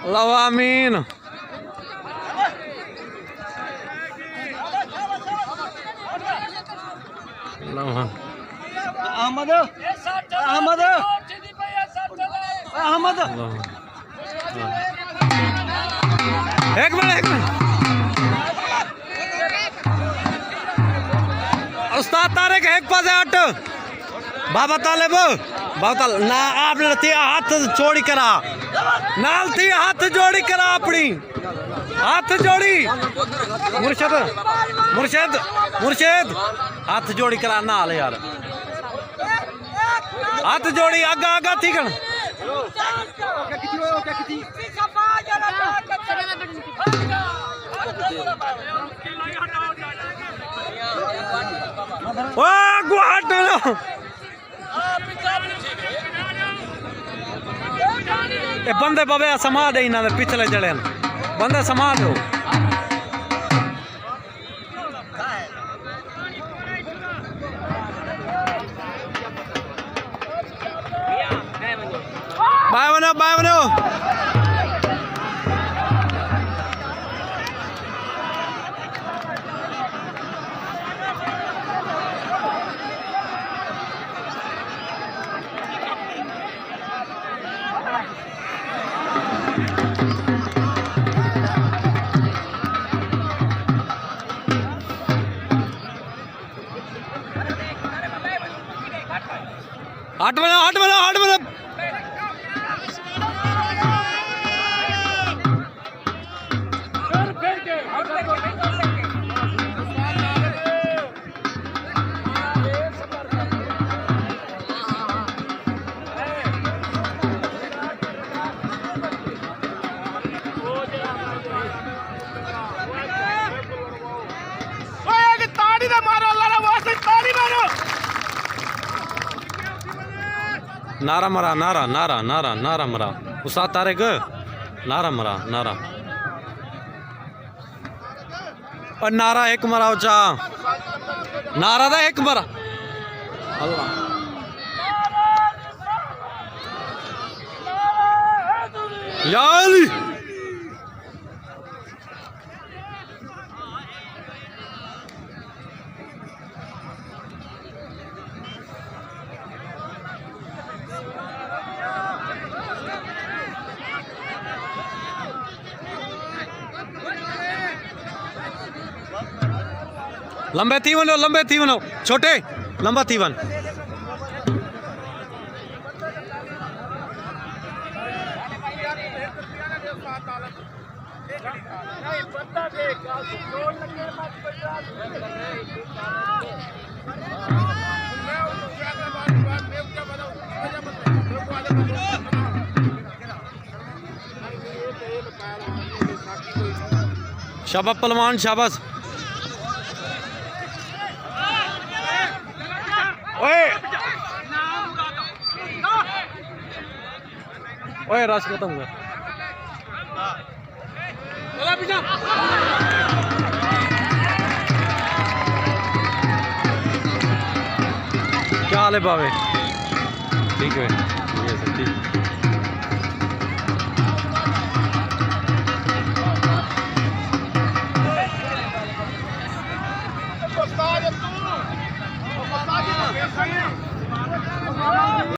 लो आमीन। अहमद अहमद अहमद एक मिनट उस्ताद तारिक एक पासे हट बाबा तालिब ना आप लती हाथ जोड़ी करा नालती हाथ जोड़ी करा अपनी हाथ जोड़ी मुर्शद मुर्शद मुर्शद हाथ जोड़ी करा नाल यार हाथ जोड़ी आगा आगा थी कण ओ गुहाट ए बंदे बाबे समा दे इना दे पिछले जड़े बंदे समा दो बाय बनो हट बना हट बना हट बना नारा मरा नारा नारा नारा नारा मरा उस्ताद तारिक नारा मरा नारा और नारा एक मरा उचा नारा दा एक मरा अल्लाह या अली लंबे थी वनो छोटे लंबा थी वन शाबाश पहलवान शाबाश ओए राश खत्म हुआ क्या हाल है बाबे ठीक है ठीक